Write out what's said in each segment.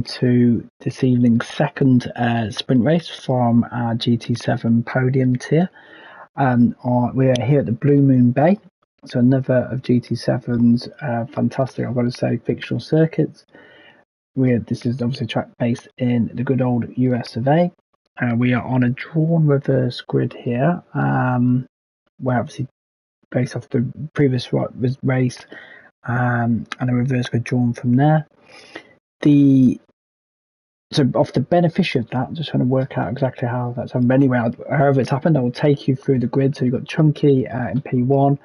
to this evening's second sprint race from our GT7 Podium tier. We are here at the Blue Moon Bay, so another of GT7's fantastic, I've got to say, fictional circuits. This is obviously a track based in the good old US of A. We are on a drawn reverse grid here, where obviously based off the previous race, and a reverse grid drawn from there. So off the beneficiary of that, I'm just trying to work out exactly how that's happened. Anyway, however it's happened, I will take you through the grid. So you've got Chunky in P1,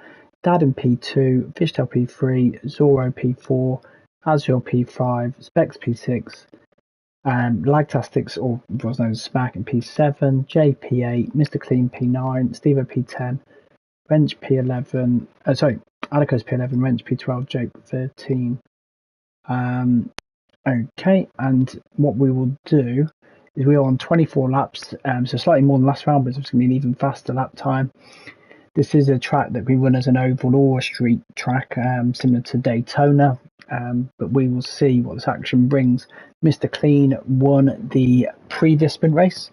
Dad in P2, Fishtail P3, Zorro P4, Azure P5, Specs P6, Lagtastics, or what's known as Smack, in P7, J P8, Mr. Clean P9, Stevo P10, Wrench P11, Alicos P11, Wrench P12, Jake 13. Okay, and what we will do is we are on 24 laps, so slightly more than last round, but it's going to be an even faster lap time. This is a track that we run as an oval or a street track, similar to Daytona, but we will see what this action brings. Mr. Clean won the previous sprint race,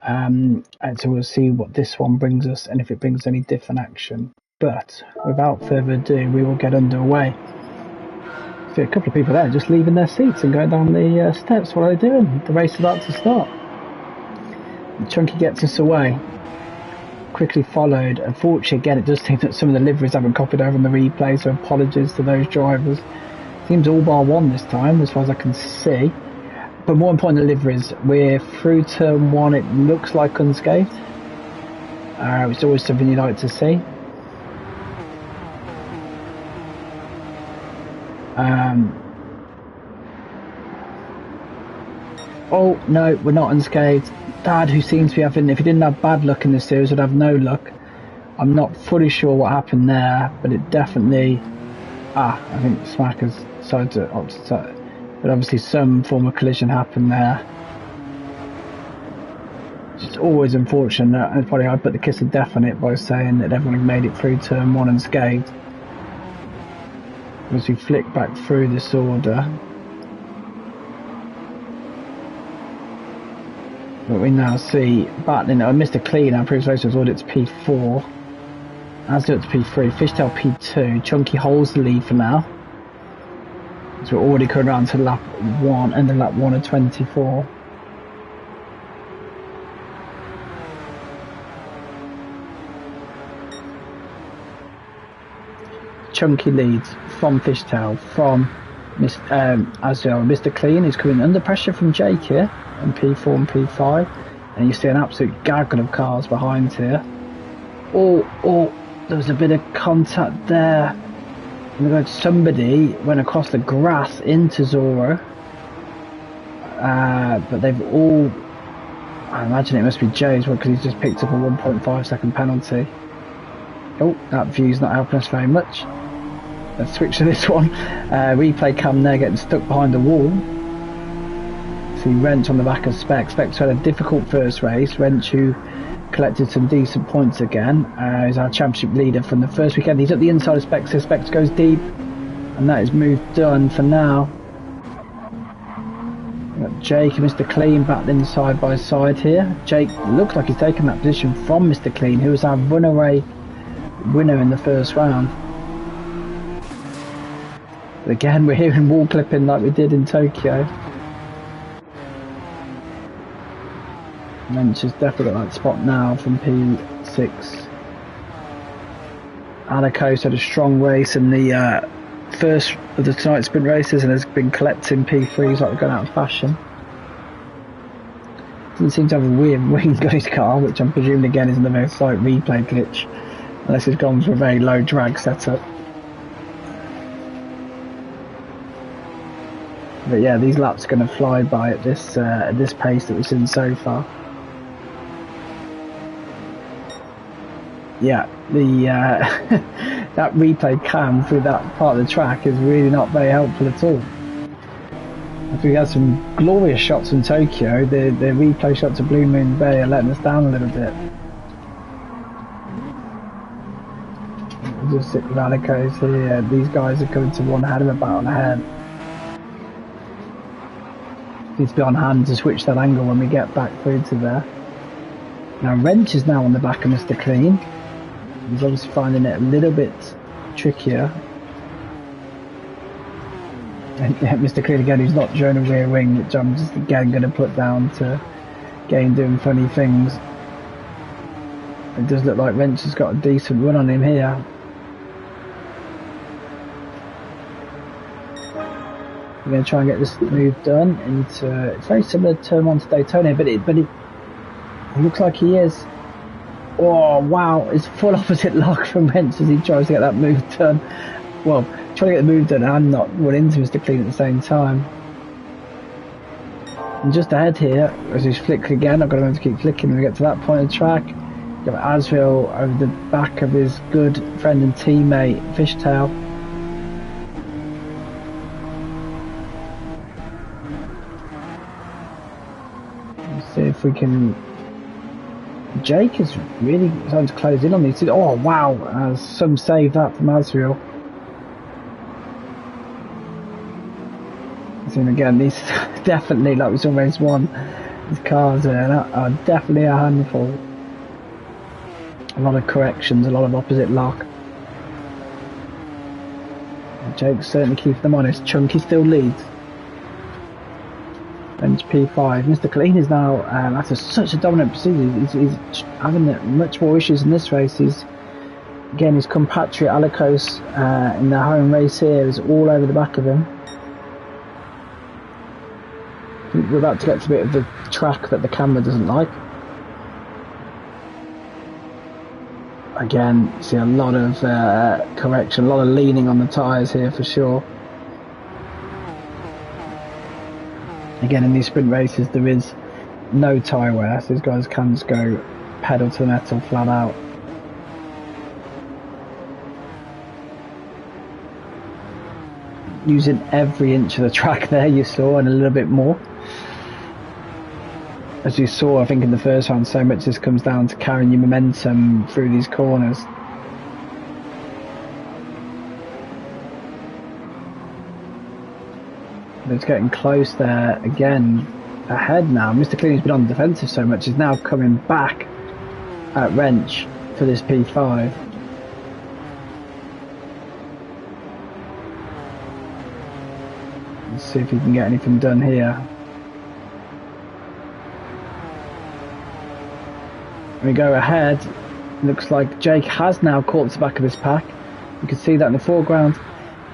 and so we'll see what this one brings us and if it brings any different action. But without further ado, we will get underway. See a couple of people there just leaving their seats and going down the steps. What are they doing? The race is about to start. Chunky gets us away. Quickly followed. Unfortunately, again, it does seem that some of the liveries haven't copied over on the replay, so apologies to those drivers. Seems all bar one this time, as far as I can see. But more important than liveries, we're through turn one. It looks like unscathed. It's always something you like to see. Oh no, we're not unscathed. Dad, who seems to be having, if he didn't have bad luck in this series, would have no luck. I'm not fully sure what happened there, but it definitely, I think Smack has decided to opt, but obviously some form of collision happened there. It's always unfortunate, and probably I put the kiss of death on it by saying that everyone had made it through turn one unscathed. As we flick back through this order, but we now see battling Mr. Clean, our previous race was ordered to P4, Azure to P3, Fishtail P2, Chunky holds the lead for now. So we're already coming around to lap 1, and then lap 1 of 24. Chunky leads from Fishtail, from Azure. Mr. Clean is coming under pressure from Jake here in P4 and P5, and you see an absolute gaggle of cars behind here. Oh, there was a bit of contact there. Somebody went across the grass into Zorro, but they've all, I imagine it must be Jay's one, because he's just picked up a 1.5 second penalty. Oh, that view's not helping us very much. Let's switch to this one. Replay cam there getting stuck behind the wall. See Wrench on the back of Specs. Specs had a difficult first race. Wrench, who collected some decent points again, is our championship leader from the first weekend. He's at the inside of Specs, so Specs goes deep, and that is move done for now. We've got Jake and Mr. Clean battling side by side here. Jake looks like he's taken that position from Mr. Clean, who was our runaway winner in the first round. But again, we're hearing wall clipping like we did in Tokyo. Wrench has definitely got that spot now from P6. Alicos had a strong race in the first of the tonight's sprint races and has been collecting P3s like we're going out of fashion. Doesn't seem to have a weird wing on his car, which I'm presuming again is another slight replay glitch, unless it's gone for a very low drag setup. But yeah, these laps are going to fly by at this pace that we've seen so far. Yeah, the that replay cam through that part of the track is really not very helpful at all. I think we had some glorious shots in Tokyo. The replay shots of Blue Moon Bay are letting us down a little bit. We'll just sit with Alicos here. These guys are coming to one head of a battle ahead. Needs to be on hand to switch that angle when we get back through to there. Now Wrench is now on the back of Mr. Clean. He's obviously finding it a little bit trickier. And Mr. Clean again, who's not showing a rear wing, which I'm just again going to put down to game doing funny things. It does look like Wrench has got a decent run on him here. We're going to try and get this move done into, it's very similar to turn one to Daytona, but it looks like he is. Oh wow, it's full opposite lock from Wrench as he tries to get that move done. Well, trying to get the move done and not run into Mr. Clean at the same time. And just ahead here, as he's flick again, I've got to remember to keep flicking when we get to that point of the track. Got Asriel over the back of his good friend and teammate, Fishtail. Let's see if we can... Jake is really starting to close in on these two. Oh wow, some save that from Asriel. And again, these definitely, like we saw race one, these cars are definitely a handful. A lot of corrections, a lot of opposite lock. And Jake's certainly keeping them honest. Chunky still leads. Bench P5. Mr. Clean is now, after such a dominant pursuit, he's having much more issues in this race. Again, his compatriot Alicos in their home race here is all over the back of him. We're about to get to a bit of the track that the camera doesn't like. Again, see a lot of correction, a lot of leaning on the tyres here for sure. Again, in these sprint races there is no tyre wear, so these guys can just go pedal to the metal flat out. Using every inch of the track there you saw, and a little bit more. As you saw, I think in the first round, so much this comes down to carrying your momentum through these corners. It's getting close there again, ahead now. Mr. Clean has been on the defensive so much, is now coming back at Wrench for this P5. Let's see if he can get anything done here. We go ahead. Looks like Jake has now caught the back of this pack. You can see that in the foreground.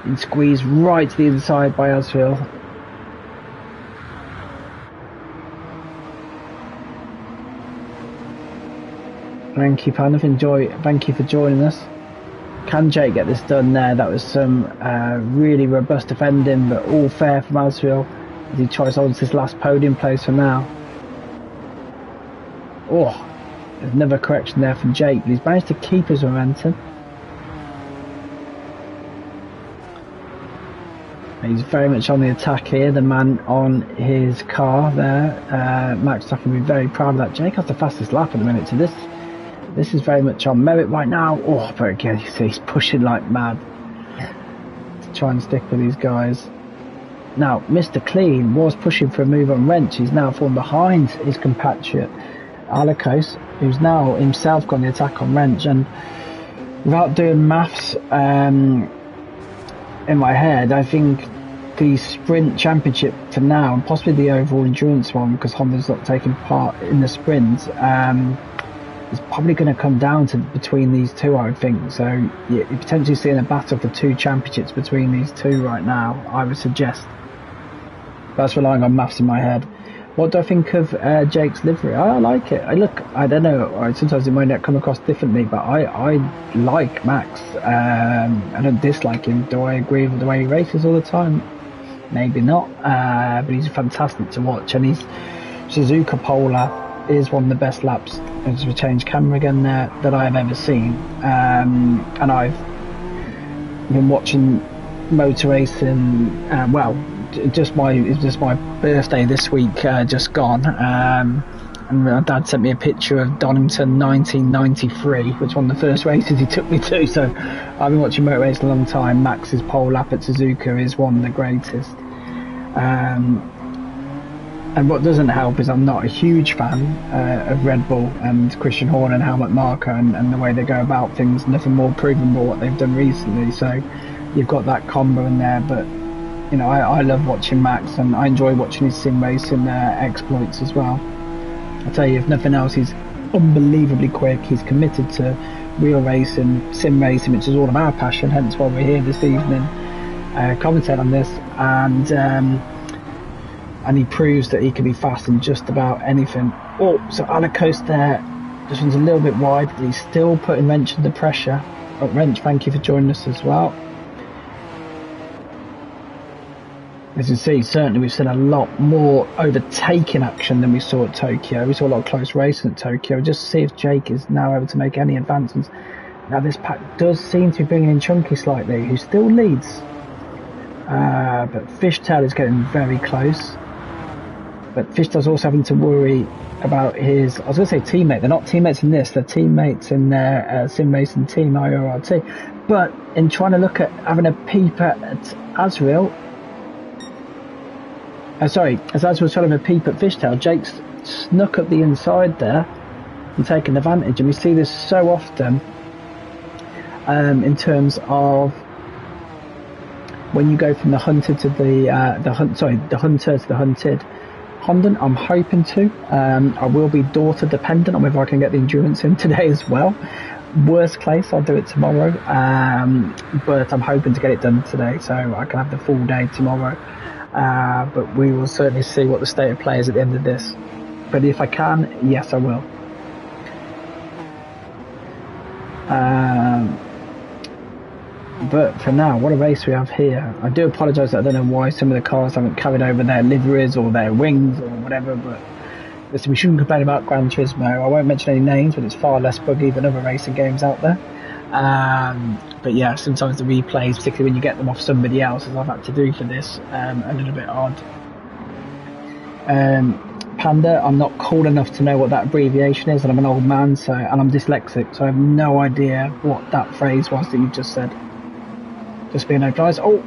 And squeezed right to the inside by Asriel. Thank you, Panda. Thank you for joining us. Can Jake get this done there? That was some really robust defending, but all fair from Asriel as he tries to hold his last podium place for now. Oh. There's another correction there from Jake, but he's managed to keep his momentum. He's very much on the attack here, the man on his car there. Max Tucker will be very proud of that. Jake has the fastest lap at the minute, so this is very much on merit right now. Oh, but again, you see he's pushing like mad to try and stick with these guys. Now, Mr. Clean was pushing for a move on Wrench. He's now fallen behind his compatriot Alicos, who's now himself got the attack on Wrench, and without doing maths in my head, I think the sprint championship for now, and possibly the overall endurance one, because Honda's not taking part in the sprint, is probably going to come down to between these two, I would think. So you're potentially seeing a battle for 2 championships between these two right now, I would suggest. That's relying on maths in my head. What do I think of Jake's livery? I like it. I don't know, sometimes it might not come across differently, but I like Max. I don't dislike him. Do I agree with the way he races all the time? Maybe not, but he's fantastic to watch, and his Suzuka Polar is one of the best laps, as we change camera again there, that I have ever seen. And I've been watching motor racing, well, it was just my birthday this week, just gone, and my dad sent me a picture of Donington 1993, which was one of the first races he took me to. So I've been watching motor racing a long time. Max's pole lap at Suzuka is one of the greatest. And what doesn't help is I'm not a huge fan of Red Bull and Christian Horner and Helmut Marko and the way they go about things. Nothing more proven than what they've done recently. So you've got that combo in there. But, you know, I love watching Max, and I enjoy watching his sim racing exploits as well. I tell you, if nothing else, he's unbelievably quick. He's committed to real racing, sim racing, which is all of our passion. Hence why we're here this evening, commentating on this. And he proves that he can be fast in just about anything. Oh, so Alakos there, this one's a little bit wide, but he's still putting Wrench under pressure. Oh, Wrench, thank you for joining us as well. As you see, certainly we've seen a lot more overtaking action than we saw at Tokyo. We saw a lot of close racing at Tokyo. Just to see if Jake is now able to make any advancements. Now this pack does seem to be bringing in Chunky slightly, who still leads. But Fishtail is getting very close. But Fishtail's also having to worry about his, I was going to say teammate. They're not teammates in this, they're teammates in their sim racing team, IORT. But in trying to look at having a peep at Azrael, as Azrael's trying to have a peep at Fishtail, Jake's snuck up the inside there and taken advantage. And we see this so often in terms of when you go from the hunter to the hunter to the hunted. Honden, I'm hoping to. I will be daughter dependent on whether I can get the endurance in today as well. Worst case, I'll do it tomorrow. But I'm hoping to get it done today, so I can have the full day tomorrow. But we will certainly see what the state of play is at the end of this. But if I can, yes, I will. But for now, what a race we have here. I do apologise that I don't know why some of the cars haven't carried over their liveries or their wings or whatever, but listen, we shouldn't complain about Gran Turismo. I won't mention any names, but it's far less buggy than other racing games out there. But yeah, sometimes the replays, particularly when you get them off somebody else, as I've had to do for this, a little bit odd. Panda, I'm not cool enough to know what that abbreviation is, and I'm an old man, and I'm dyslexic, so I have no idea what that phrase was that you just said. Just being advised. Oh,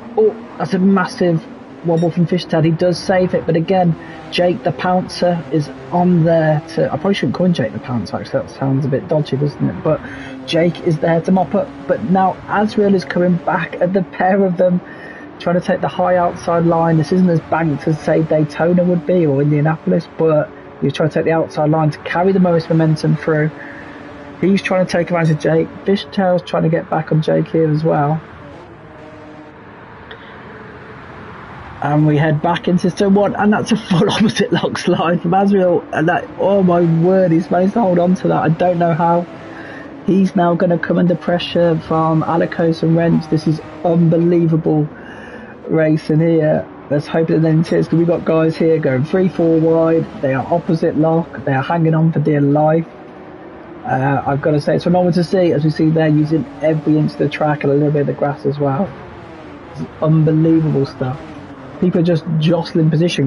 that's a massive wobble from Fishtail. He does save it, but again, Jake the Pouncer is on there to... I probably shouldn't call him Jake the Pouncer, actually. That sounds a bit dodgy, doesn't it? But Jake is there to mop up. But now Azrael is coming back at the pair of them, trying to take the high outside line. This isn't as banked as, say, Daytona would be or Indianapolis, but he's trying to take the outside line to carry the most momentum through. He's trying to take advantage of Jake. Fishtail's trying to get back on Jake here as well. And we head back into turn one, and that's a full opposite lock slide from Azrael. And that, oh my word, he's managed to hold on to that. I don't know how. He's now going to come under pressure from Alakos and Wrench. This is unbelievable racing here. Let's hope it then is, because we've got guys here going 3-4 wide. They are opposite lock. They are hanging on for dear life. I've got to say, it's phenomenal to see, as we see there, using every inch of the track and a little bit of the grass as well. It's unbelievable stuff. People are just jostling position,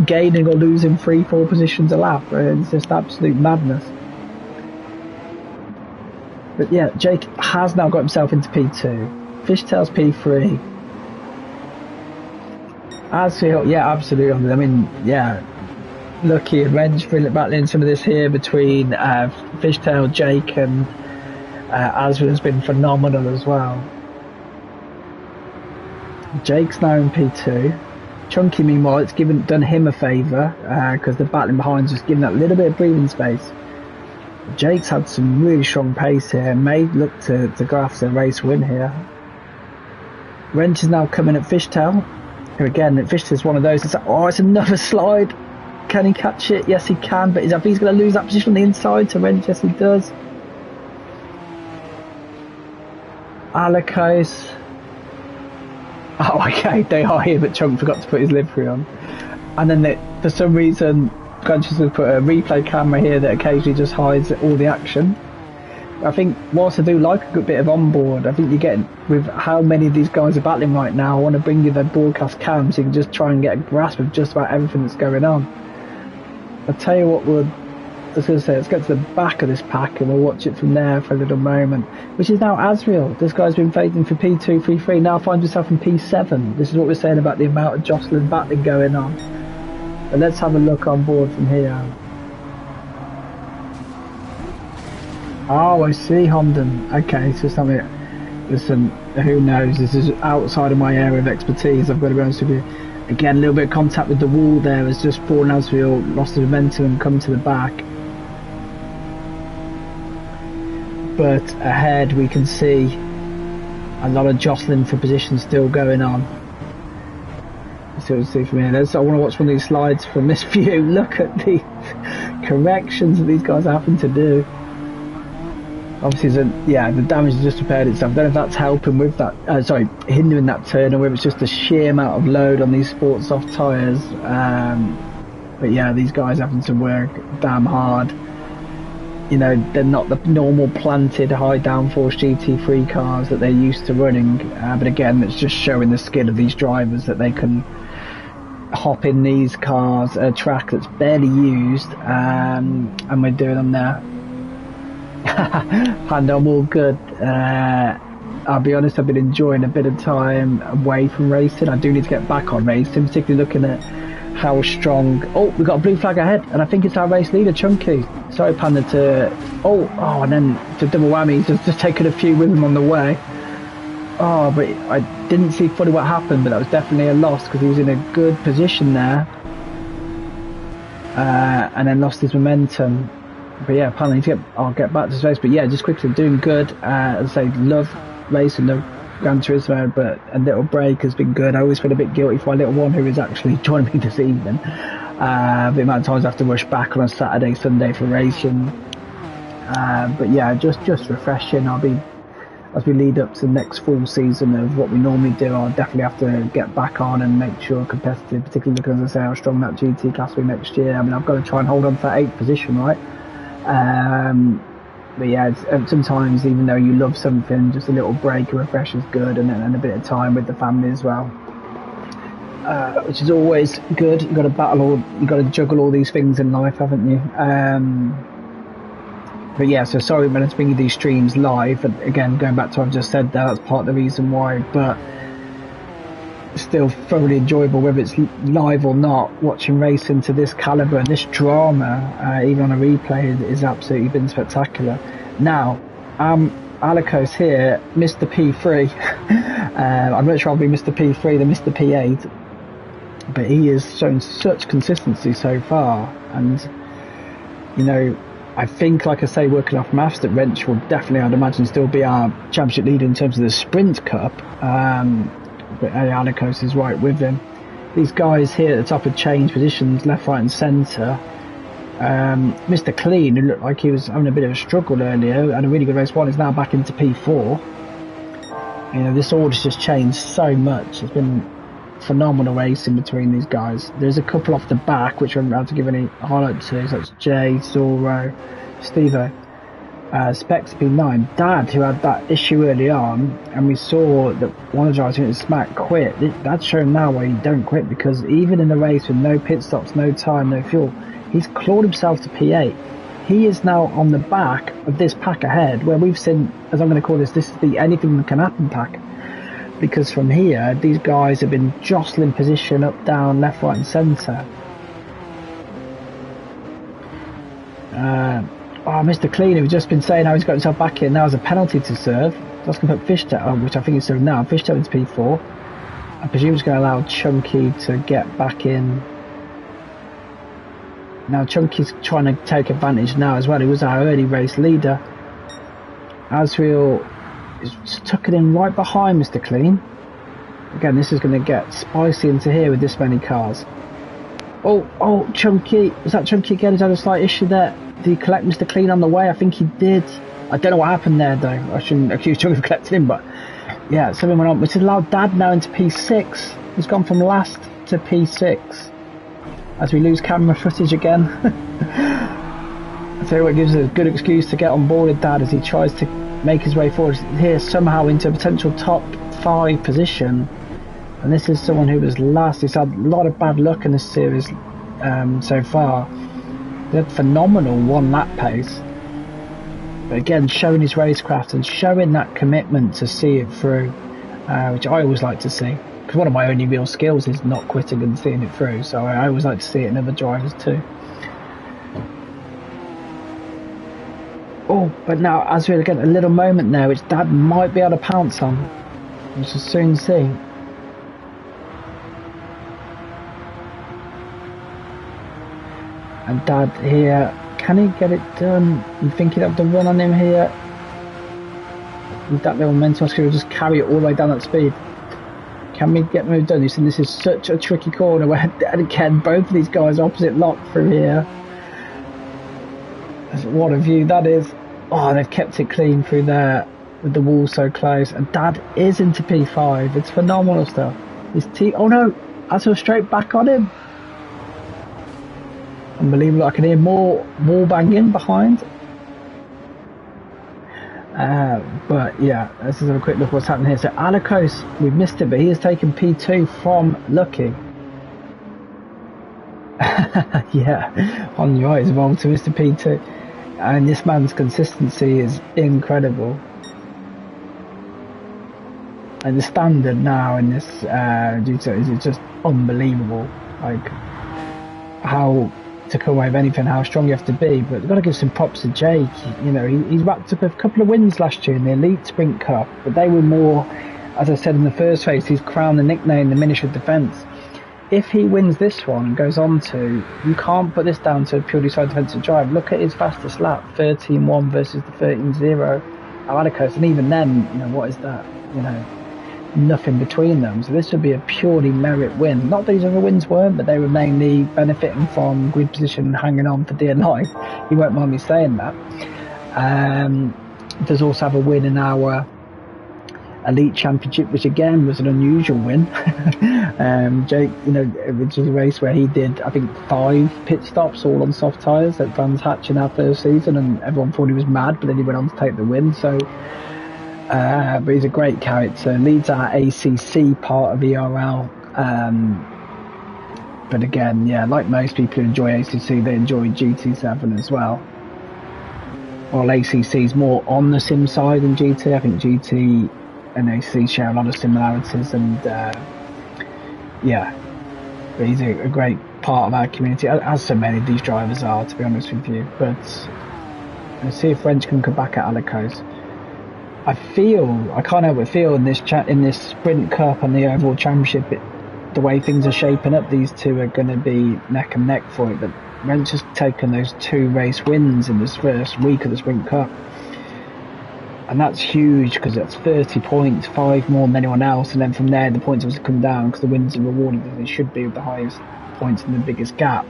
gaining or losing 3-4 positions a lap. It's just absolute madness. But yeah, Jake has now got himself into P2. Fishtail's P3. Azrael, yeah, absolutely. I mean, yeah, Lucky and Wrench battling some of this here between Fishtail, Jake, and Azrael has been phenomenal as well. Jake's now in P2. Chunky, meanwhile, it's done him a favour because the battling behind just giving that little bit of breathing space. Jake's had some really strong pace here and may look to go after a race win here. Wrench is now coming at Fishtail. Here again, Fishtail's one of those. It's another slide. Can he catch it? Yes, he can, but he's going to lose that position on the inside to Wrench. Yes, he does. Alakos. Oh, okay, they are here, but Chunk forgot to put his livery on. And then for some reason, Gunch's going to put a replay camera here that occasionally just hides all the action. I think, whilst I do like a good bit of onboard, I think you're getting, with how many of these guys are battling right now, I want to bring you the broadcast cam so you can just try and get a grasp of just about everything that's going on. I'll tell you what let's get to the back of this pack and we'll watch it from there for a little moment. Which is now Azrael. This guy's been fighting for P2, P3, now finds himself in P7. This is what we're saying about the amount of jostling battling going on. But let's have a look on board from here. Oh, I see, Homden. Okay, so something. Listen, who knows? This is outside of my area of expertise. I've got to be honest with you. Again, a little bit of contact with the wall there as just Paul Nasfield lost his momentum and come to the back. But ahead we can see a lot of jostling for position still going on. So see from here. I want to watch one of these slides from this view. Look at the corrections that these guys are having to do. Obviously, the damage has just repaired itself. I don't know if that's helping with that, hindering that turn, or whether it's just the sheer amount of load on these sport soft tyres. But yeah, these guys having to work damn hard. You know, they're not the normal planted high downforce GT3 cars that they're used to running. But again, it's just showing the skill of these drivers that they can hop in these cars, a track that's barely used, and we're doing them there. And I'm all good. I'll be honest, I've been enjoying a bit of time away from racing. I do need to get back on racing, particularly looking at how strong. Oh, we've got a blue flag ahead, and I think it's our race leader, Chunky. Sorry, Panda, to. Oh, and then to double whammy, he's just taken a few with him on the way. Oh, but I didn't see fully what happened, but that was definitely a loss because he was in a good position there, and then lost his momentum. But yeah, apparently I'll get back to this race. But yeah, just quickly, doing good. As I say, love racing the Gran Turismo, but a little break has been good. I always feel a bit guilty for my little one who is actually joining me this evening. The amount of times I have to rush back on a Saturday, Sunday for racing. But yeah, just refreshing. As we lead up to the next full season of what we normally do, I'll definitely have to get back on and make sure competitive, particularly because, as I say, how strong that GT class will be next year. I mean, I've got to try and hold on to that 8th position, right? But yeah, sometimes even though you love something, just a little break, a refresh is good, and a bit of time with the family as well, which is always good. You've got to juggle all these things in life, haven't you? But yeah, so sorry when it's bringing these streams live, and again, going back to what I've just said there, that's part of the reason why, but still thoroughly enjoyable, whether it's live or not. Watching racing to this caliber and this drama, even on a replay, is absolutely been spectacular. Now, Alicos here, Mr. P3. I'm not sure I'll be Mr. P3 than Mr. P8, but he has shown such consistency so far, and you know, I think, like I say, working off maths, that Wrench will definitely, I'd imagine, still be our championship leader in terms of the Sprint Cup. But Alicos is right with him. These guys here at the top have changed positions, left, right and centre. Mr. Clean, who looked like he was having a bit of a struggle earlier, and a really good race one, is now back into P4. You know, this order's just changed so much. It's been phenomenal racing between these guys. There's a couple off the back, which I'm about to give any highlight to, such as Jay, Zorro, Stevo. Specs P9, Dad, who had that issue early on, and we saw that one of the drivers who Smack quit. That's shown now why you don't quit, because even in a race with no pit stops, no time, no fuel, he's clawed himself to P8. He is now on the back of this pack ahead, where we've seen, as I'm going to call this is the anything that can happen pack, because from here these guys have been jostling position up, down, left, right and centre. Mr. Clean, who's just been saying how he's got himself back in, now has a penalty to serve. That's going to put Fishtail on, which I think he's served now. Fishtail into P4. I presume it's going to allow Chunky to get back in. Now Chunky's trying to take advantage now as well. He was our early race leader. Asriel is tucking in right behind Mr. Clean. Again, this is going to get spicy into here with this many cars. Oh, Chunky. Was that Chunky again? He's had a slight issue there. Did he collect Mr. Clean on the way? I think he did. I don't know what happened there, though. I shouldn't accuse Chunky of collecting him, but yeah, something went on. Which has allowed Dad now into P6. He's gone from last to P6. As we lose camera footage again. I tell you what, it gives us a good excuse to get on board with Dad as he tries to make his way forward here somehow into a potential top 5 position. And this is someone who was last. He's had a lot of bad luck in this series so far. He had phenomenal 1 lap pace. But again, showing his racecraft and showing that commitment to see it through, which I always like to see. because one of my only real skills is not quitting and seeing it through, so I always like to see it in other drivers too. Oh, but now as we're getting a little moment now, which Dad might be able to pounce on, we shall soon see. And Dad here, can he get it done? You think he'd have to run on him here? With that little mental skill, just carry it all the way down at speed. Can we get moved done? You see, this is such a tricky corner where, and again, both of these guys opposite lock through here. What a view that is. Oh, they've kept it clean through there with the wall so close. And Dad is into P5. It's phenomenal stuff. Oh no, that's a straight back on him. Unbelievable. I can hear more wall banging behind. But yeah, let's just have a quick look what's happening here. So Alikos, we've missed it, but he has taken P2 from Lucky. Yeah, on the right, he's evolved to Mr. P2. And this man's consistency is incredible. And the standard now in this GT7 is just unbelievable. Like, how to come away with anything, how strong you have to be. But we've got to give some props to Jake. You know, he's wrapped up a couple of wins last year in the Elite Sprint Cup, but they were more, as I said in the first race, he's crowned the nickname the Miniature Defence. If he wins this one and goes on to, you can't put this down to a purely side defensive drive. Look at his fastest lap, 13.1 versus the 13.0 Alikos, and even then, you know, what is that? You know, nothing between them. So this would be a purely merit win. Not that these other wins weren't, but they were mainly benefiting from grid position and hanging on for dear life. You won't mind me saying that. Does also have a win in our Elite Championship, which again was an unusual win. Jake, you know, which is a race where he did, I think, 5 pit stops all on soft tyres at Brands Hatch in our first season, and everyone thought he was mad, but then he went on to take the win. So but he's a great character, leads our ACC part of ERL. But again, yeah, like most people who enjoy ACC, they enjoy GT7 as well. While ACC is more on the sim side than GT, I think GT and ACC share a lot of similarities, and yeah, but he's a great part of our community, as so many of these drivers are, to be honest with you. But let's see if French can come back at Alikos. I can't help but feel in this Sprint Cup and the overall championship, the way things are shaping up, these two are going to be neck and neck for it. But Wrench has taken those 2 race wins in this first week of the Sprint Cup, and that's huge because that's 30 points, 5 more than anyone else, and then from there the points have come down because the wins are rewarded as they should be with the highest points and the biggest gap.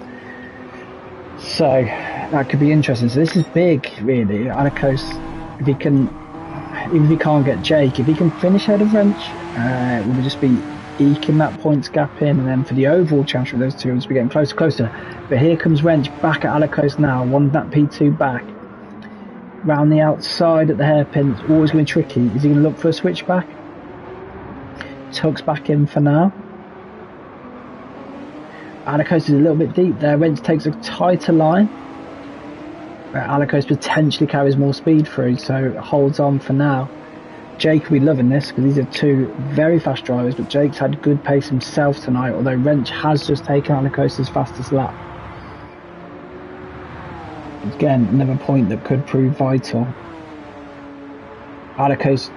So that could be interesting. So this is big, really. Alikos, if he can, even if he can't get Jake, if he can finish ahead of Wrench, it will just be eking that points gap in, and then for the overall championship, those two will be getting closer and closer. But here comes Wrench back at Alikos now, one that P2 back. Round the outside at the hairpin, it's always going to be tricky. Is he going to look for a switchback? Tucks back in for now. Alikos is a little bit deep there. Wrench takes a tighter line. Alikos potentially carries more speed through, so holds on for now. Jake will be loving this because these are 2 very fast drivers, but Jake's had good pace himself tonight, although Wrench has just taken Alikos' fastest lap. Again, another point that could prove vital. Alikos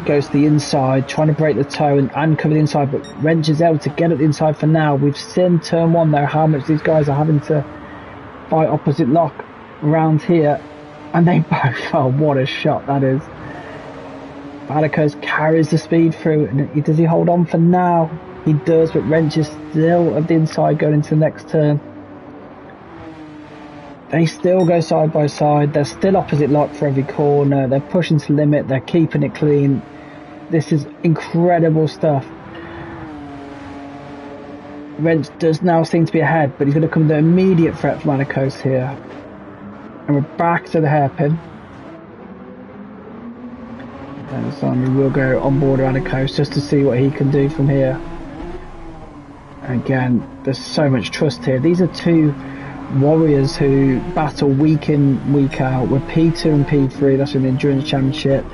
goes to the inside, trying to break the toe and cover the inside, but Wrench is able to get at the inside for now. We've seen turn 1 though how much these guys are having to fight opposite lock around here, and they both, oh, what a shot that is. Alikos carries the speed through, and does he hold on for now? He does, but Wrench is still at the inside going into the next turn. They still go side by side. They're still opposite lock for every corner. They're pushing to the limit. They're keeping it clean. This is incredible stuff. Wrench does now seem to be ahead, but he's going to come under immediate threat from Alikos here. And we're back to the hairpin. And Simon will go on board Alikos just to see what he can do from here. Again, there's so much trust here. These are 2 warriors who battle week in, week out. We're P2 and P3, that's in the Endurance Championship.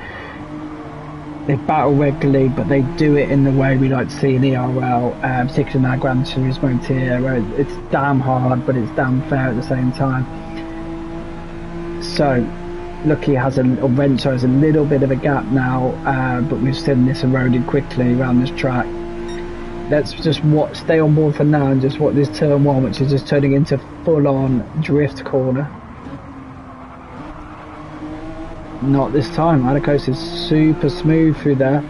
They battle regularly, but they do it in the way we like to see in ERL, particularly in our Gran Turismo tier, where it's damn hard, but it's damn fair at the same time. So, luckily, Renzo has a little bit of a gap now, but we've seen this eroded quickly around this track. Let's just stay on board for now and just watch this turn one, which is just turning into full-on drift corner. Not this time. Alicos is super smooth through there.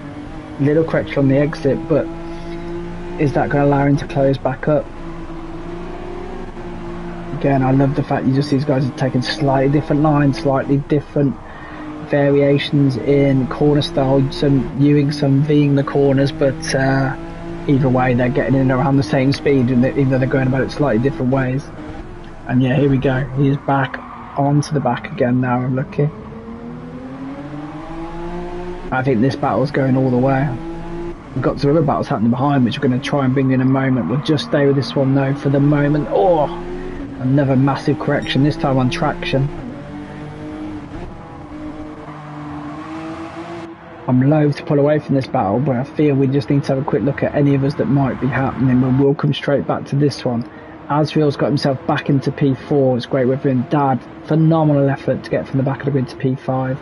Little correction on the exit, but is that going to allow him to close back up? Again, I love the fact you just see these guys are taking slightly different lines, slightly different variations in corner style, some Uing, some Ving the corners, but either way they're getting in around the same speed, and even though they're going about it slightly different ways. And yeah, here we go. He is back onto the back again now. I'm lucky. I think this battle's going all the way. We've got some other battles happening behind, which we're going to try and bring in a moment. We'll just stay with this one though for the moment. Oh, another massive correction, this time on traction. I'm loath to pull away from this battle, but I feel we just need to have a quick look at any of us that might be happening, and we'll come straight back to this one. Asriel's got himself back into P4. It's great with him. Dad, phenomenal effort to get from the back of the grid to P5.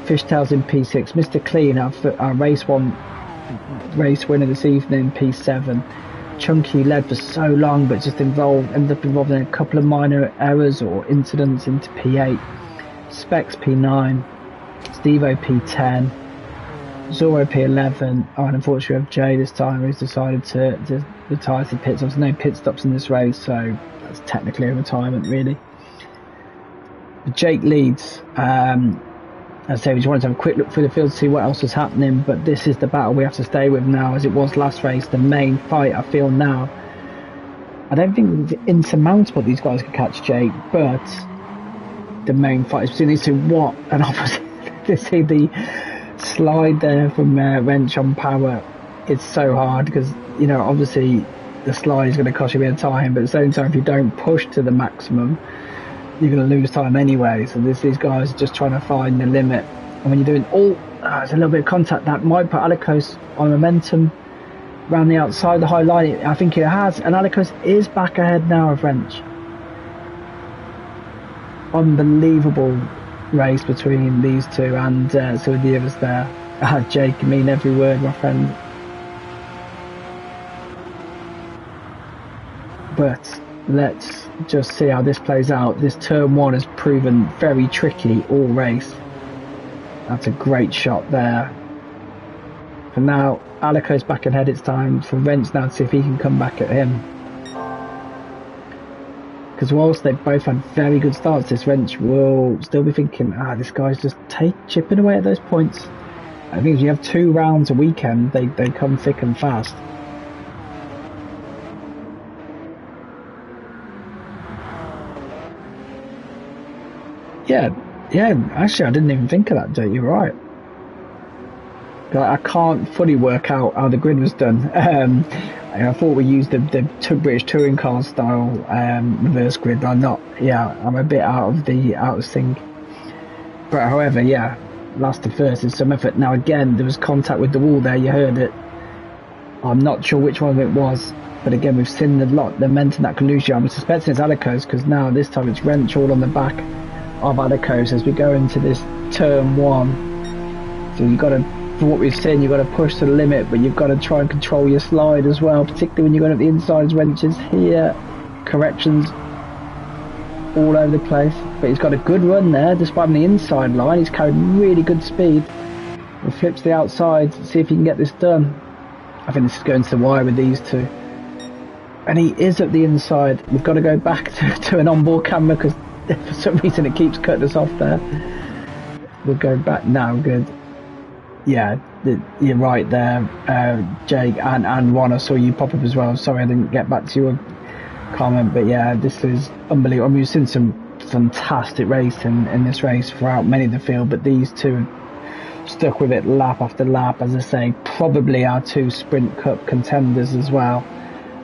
Fishtail's in P6. Mr. Clean, our race winner this evening, P7. Chunky led for so long, but just ended up involved in a couple of minor errors or incidents into P8. Specs P9. Stevo P10. Zoro P11. Oh, and unfortunately we have Jay this time, who's decided to retire to pits. There's no pit stops in this race, so that's technically a retirement really. Jake leads. As I say, we just wanted to have a quick look through the field to see what else was happening, but this is the battle we have to stay with now, as it was last race. The main fight, I feel now, I don't think it's insurmountable these guys could catch Jake, but the main fight is between these two. What an opposite to see the slide there from Wrench on power. It's so hard because, you know, obviously the slide is going to cost you a bit of time, but at the same time, if you don't push to the maximum, you're going to lose time anyway. So these guys are just trying to find the limit, and when you're doing there's a little bit of contact that might put Alicos on momentum around the outside the high line. I think it has, and Alicos is back ahead now of Wrench. Unbelievable race between these two, and some of the others there. Jake, you mean every word, my friend. But let's just see how this plays out. This turn one has proven very tricky all race. That's a great shot there. For now, Alico's back ahead. It's time for Wrench now to see if he can come back at him. Because whilst they both had very good starts, this Wrench will still be thinking, this guy's just chipping away at those points. I think if you have 2 rounds a weekend, they come thick and fast. Yeah, actually I didn't even think of that, Jake, you're right. I can't fully work out how the grid was done. I thought we used the British touring car style reverse grid, but I'm a bit out of sync. But however, yeah, last to first is some effort. Now again, there was contact with the wall there, you heard it. I'm not sure which one it was, but again, we've seen the momentum that can lose you. I'm suspecting it's Alicos, because now this time it's Wrench all on the back of Alicos as we go into this turn one. So you've got to, for what we've seen, you've got to push to the limit, but you've got to try and control your slide as well, particularly when you're going at the inside wrenches here. Corrections all over the place, but he's got a good run there despite on the inside line. He's carried really good speed and flips the outside to see if he can get this done. I think this is going to the wire with these two, and he is at the inside. We've got to go back to an onboard camera because for some reason it keeps cutting us off there. We'll go back now. Good. Yeah, you're right there, Jake, and Ron, I saw you pop up as well. Sorry I didn't get back to your comment, but yeah, this is unbelievable. I mean, we've seen some fantastic racing in this race throughout many of the field, but these two stuck with it lap after lap. As I say, probably our 2 Sprint Cup contenders as well.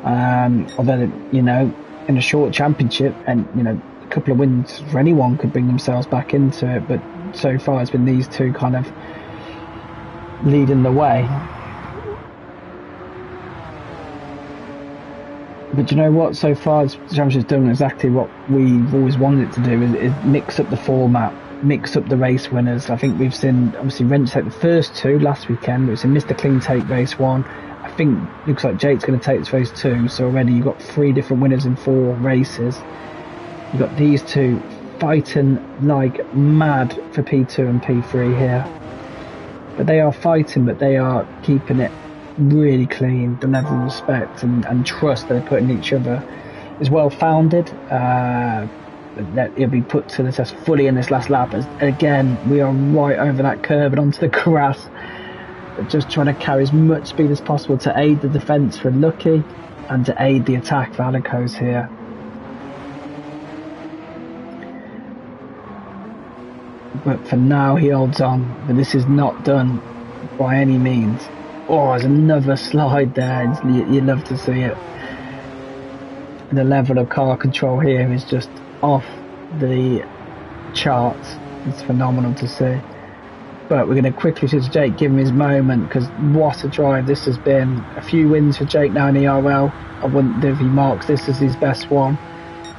Although, you know, in a short championship, and you know, a couple of wins for anyone could bring themselves back into it, but so far it's been these two kind of leading the way. But you know what? So far, the championship's done exactly what we've always wanted it to do: is mix up the format, mix up the race winners. I think we've seen obviously Wrench take the first two last weekend. We've seen Mr. Clean take race one. I think looks like Jake's going to take this race two. So already you've got 3 different winners in 4 races. You've got these two fighting like mad for P2 and P3 here. But they are fighting, but they are keeping it really clean. The level of respect and trust they're putting in each other is well founded. That it'll be put to the test fully in this last lap. As again, we are right over that curve and onto the grass. But just trying to carry as much speed as possible to aid the defence for Lucky and to aid the attack for Alicos here. But for now, he holds on. But this is not done by any means. Oh, there's another slide there. You love to see it. The level of car control here is just off the charts. It's phenomenal to see. But we're going to quickly switch to Jake, give him his moment, because what a drive this has been. A few wins for Jake now in ERL. I wouldn't if he marks this as his best one.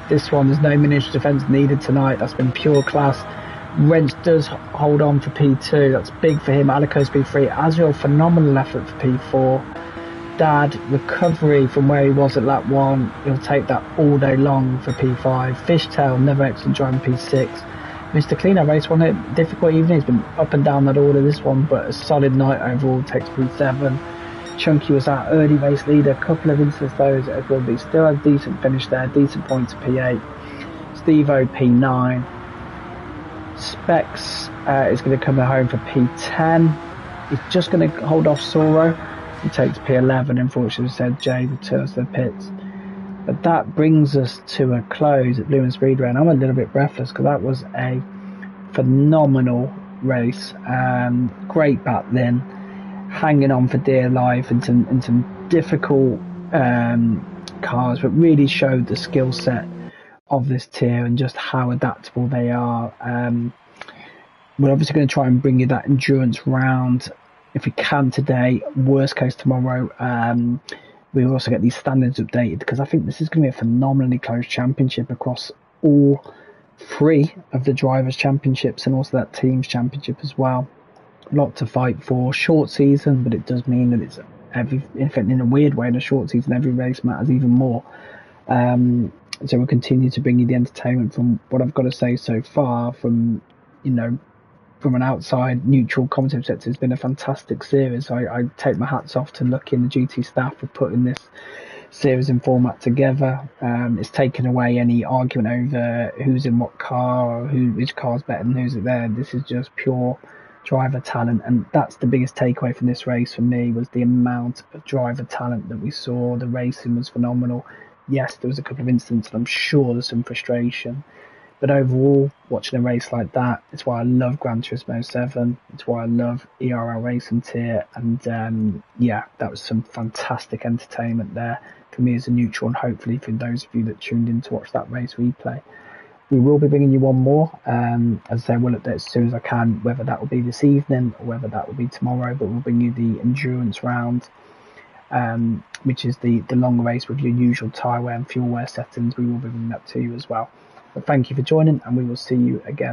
This one, there's no miniature defence needed tonight. That's been pure class. Wrench does hold on for P2. That's big for him. Alicos P3. Azrael, phenomenal effort for P4. Dad, recovery from where he was at lap 1. He'll take that all day long for P5. Fishtail, never excellent driving P6. Mr. Cleaner, race 1, difficult evening. He's been up and down that order this one, but a solid night overall, takes P7. Chunky was our early race leader. A couple of incidents though as everyone, but he still had a decent finish there. Decent point to P8. Steve-O P9. Specs is going to come home for P10. He's just going to hold off Soro. He takes P11. Unfortunately, said Jay returns to the pits. But that brings us to a close at Blue and Speedway, and I'm a little bit breathless because that was a phenomenal race. Great battling, hanging on for dear life in some difficult cars, but really showed the skill set of this tier and just how adaptable they are. We're obviously going to try and bring you that endurance round if we can today, worst case tomorrow. We'll also get these standards updated because I think this is going to be a phenomenally close championship across all 3 of the drivers' championships and also that team's championship as well. A lot to fight for. Short season, but it does mean that it's in fact, in a weird way, in a short season, every race matters even more. So we'll continue to bring you the entertainment. From what I've got to say so far, from an outside neutral commentator perspective, it's been a fantastic series. I take my hats off to Lucky and the GT staff for putting this series and format together. It's taken away any argument over who's in what car or which car's better than who's there. This is just pure driver talent, and that's the biggest takeaway from this race for me, was the amount of driver talent that we saw. The racing was phenomenal. Yes, there was a couple of incidents and I'm sure there's some frustration, but overall, watching a race like that, it's why I love Gran Turismo 7. It's why I love ERL Racing Tier. And yeah, that was some fantastic entertainment there for me as a neutral, and hopefully for those of you that tuned in to watch that race replay. We will be bringing you one more. As I say, we'll update as soon as I can, whether that will be this evening or whether that will be tomorrow. But we'll bring you the endurance round, which is the long race with your usual tyre wear and fuel wear settings. We will be bringing that to you as well. But thank you for joining, and we will see you again.